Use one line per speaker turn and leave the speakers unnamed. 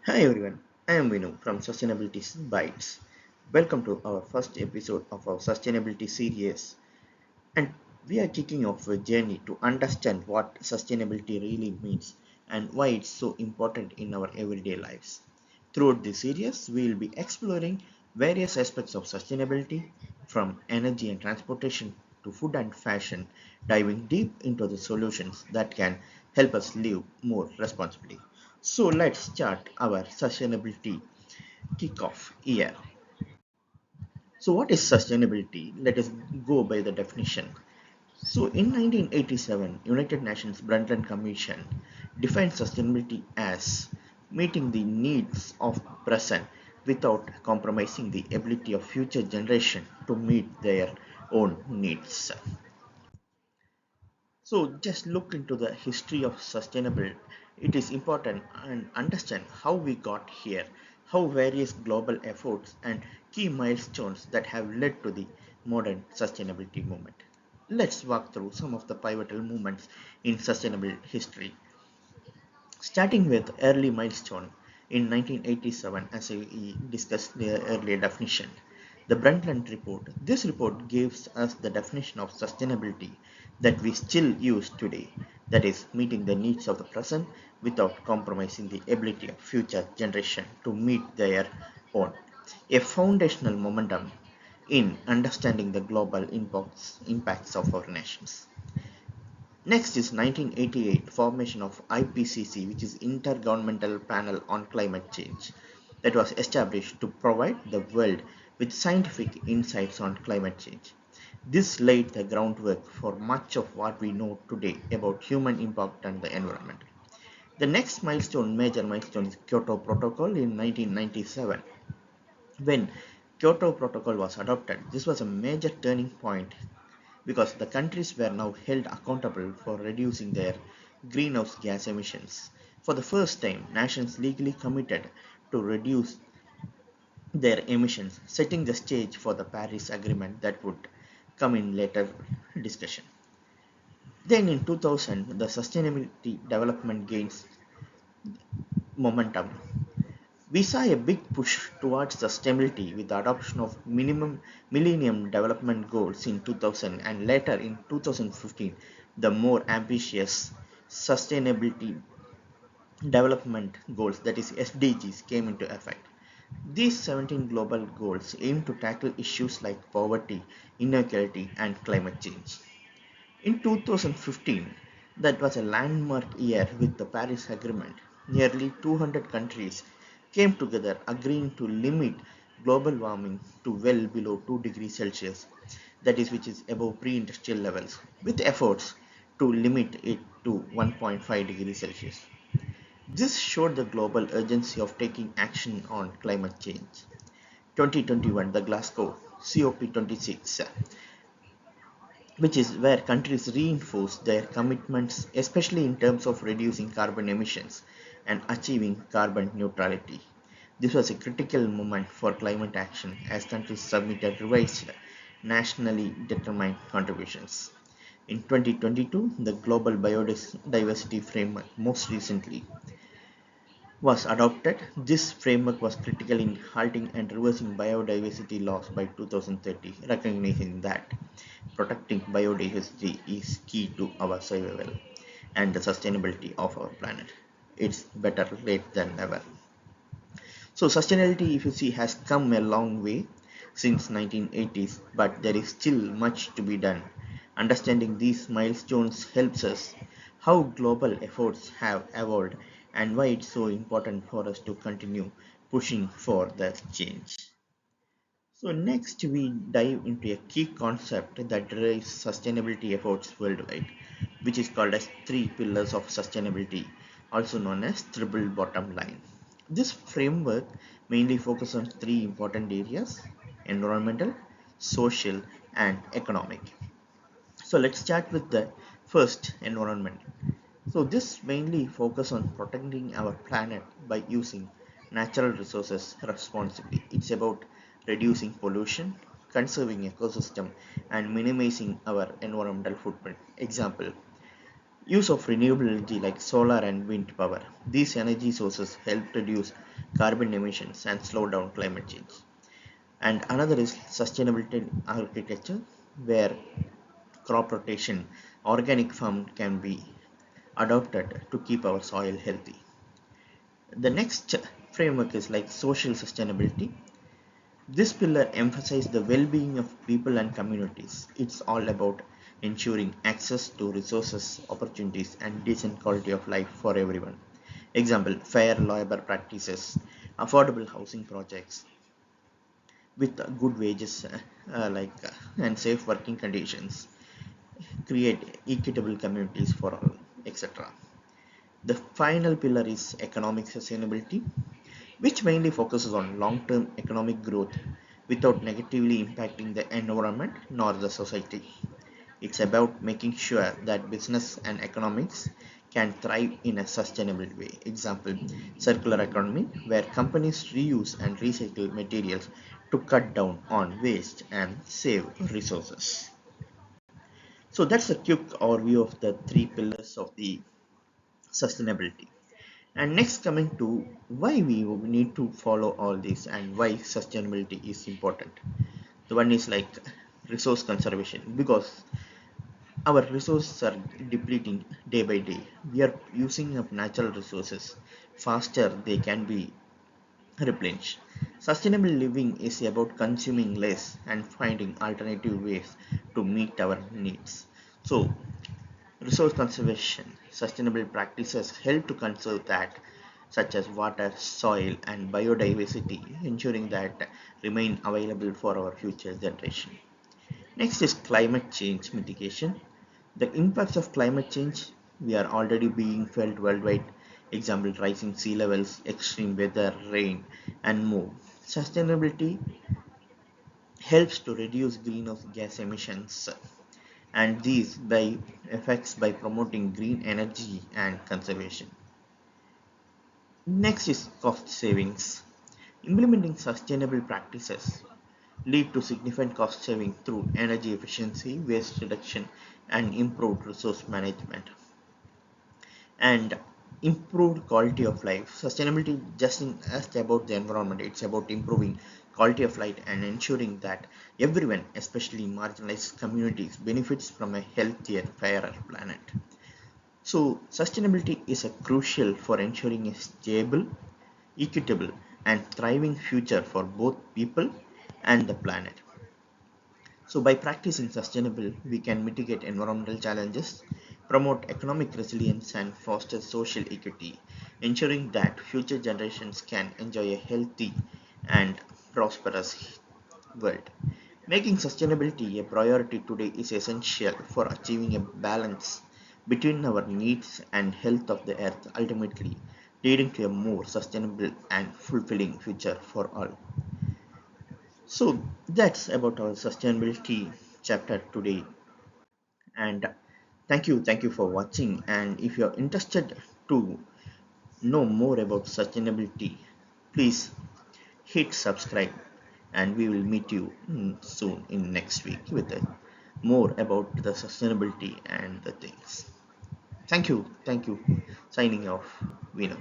Hi everyone, I am Vinu from Sustainability Bytes. Welcome to our first episode of our sustainability series. And we are kicking off a journey to understand what sustainability really means and why it's so important in our everyday lives. Throughout this series, we will be exploring various aspects of sustainability from energy and transportation to food and fashion, diving deep into the solutions that can help us live more responsibly. So let's start our sustainability kickoff here. So what is sustainability? Let us go by the definition. So in 1987, United Nations Brundtland Commission defined sustainability as meeting the needs of present without compromising the ability of future generation to meet their own needs. So just look into the history of sustainability. It is important and understand how we got here, how various global efforts and key milestones that have led to the modern sustainability movement. Let's walk through some of the pivotal movements in sustainable history. Starting with early milestone in 1987, as we discussed the earlier definition, the Brundtland report. This report gives us the definition of sustainability that we still use today, that is, meeting the needs of the present without compromising the ability of future generation to meet their own. A foundational momentum in understanding the global impacts of our nations. Next is 1988 formation of IPCC, which is Intergovernmental Panel on Climate Change, that was established to provide the world with scientific insights on climate change. This laid the groundwork for much of what we know today about human impact on the environment. The next major milestone is Kyoto Protocol in 1997. When Kyoto Protocol was adopted, this was a major turning point because the countries were now held accountable for reducing their greenhouse gas emissions. For the first time, nations legally committed to reduce their emissions, setting the stage for the Paris Agreement that would come in later discussion. Then in 2000, the sustainability development gains momentum. We saw a big push towards sustainability with the adoption of minimum millennium development goals in 2000 and later in 2015 the more ambitious sustainability development goals, that is SDGs, came into effect. These 17 global goals aim to tackle issues like poverty, inequality and climate change. In 2015, that was a landmark year with the Paris Agreement. Nearly 200 countries came together agreeing to limit global warming to well below 2 degrees Celsius, that is, which is above pre-industrial levels, with efforts to limit it to 1.5 degrees Celsius. This showed the global urgency of taking action on climate change. 2021, the Glasgow COP26, which is where countries reinforce their commitments, especially in terms of reducing carbon emissions and achieving carbon neutrality. This was a critical moment for climate action as countries submitted revised nationally determined contributions. In 2022, the Global Biodiversity Framework, most recently, was adopted. This framework was critical in halting and reversing biodiversity loss by 2030, recognizing that protecting biodiversity is key to our survival and the sustainability of our planet. It's better late than never. So sustainability, if you see, has come a long way since 1980s, but there is still much to be done. Understanding these milestones helps us how global efforts have evolved and why it's so important for us to continue pushing for the change. So next we dive into a key concept that drives sustainability efforts worldwide, which is called as three pillars of sustainability, also known as triple bottom line. This framework mainly focuses on three important areas: environmental, social, and economic. So let's start with the first, environment. So this mainly focus on protecting our planet by using natural resources responsibly. It's about reducing pollution, conserving ecosystem, and minimizing our environmental footprint. Example: use of renewable energy like solar and wind power. These energy sources help reduce carbon emissions and slow down climate change. And another is sustainability architecture, where crop rotation, organic farm can be adopted to keep our soil healthy. The next framework is like social sustainability. This pillar emphasizes the well-being of people and communities. It's all about ensuring access to resources, opportunities, and decent quality of life for everyone. Example, fair labor practices, affordable housing projects with good wages and safe working conditions, create equitable communities for all, etc. The final pillar is economic sustainability, which mainly focuses on long-term economic growth without negatively impacting the environment nor the society. It's about making sure that business and economics can thrive in a sustainable way. Example, circular economy, where companies reuse and recycle materials to cut down on waste and save resources. So that's a quick overview of the three pillars of the sustainability. And next, coming to why we need to follow all this and why sustainability is important. The one is like resource conservation, because our resources are depleting day by day. We are using up natural resources faster they can be replenished. Sustainable living is about consuming less and finding alternative ways to meet our needs. So, resource conservation, sustainable practices help to conserve that, such as water, soil, and biodiversity, ensuring that remain available for our future generation. Next is climate change mitigation. The impacts of climate change we are already being felt worldwide. Example, rising sea levels, extreme weather, rain, and more. Sustainability helps to reduce greenhouse gas emissions and these by effects by promoting green energy and conservation. Next is cost savings. Implementing sustainable practices lead to significant cost saving through energy efficiency, waste reduction, and improved resource management. And improved quality of life. Sustainability just just about the environment, it's about improving quality of life and ensuring that everyone, especially marginalized communities, benefits from a healthier, fairer planet. So, sustainability is a crucial for ensuring a stable, equitable, and thriving future for both people and the planet. So, by practicing sustainable, we can mitigate environmental challenges, promote economic resilience, and foster social equity, ensuring that future generations can enjoy a healthy and prosperous world. Making sustainability a priority today is essential for achieving a balance between our needs and health of the earth, ultimately leading to a more sustainable and fulfilling future for all. So that's about our sustainability chapter today. And thank you for watching. And if you're interested to know more about sustainability, please hit subscribe and we will meet you soon in next week with more about the sustainability and the things. Thank you. Signing off, Veena.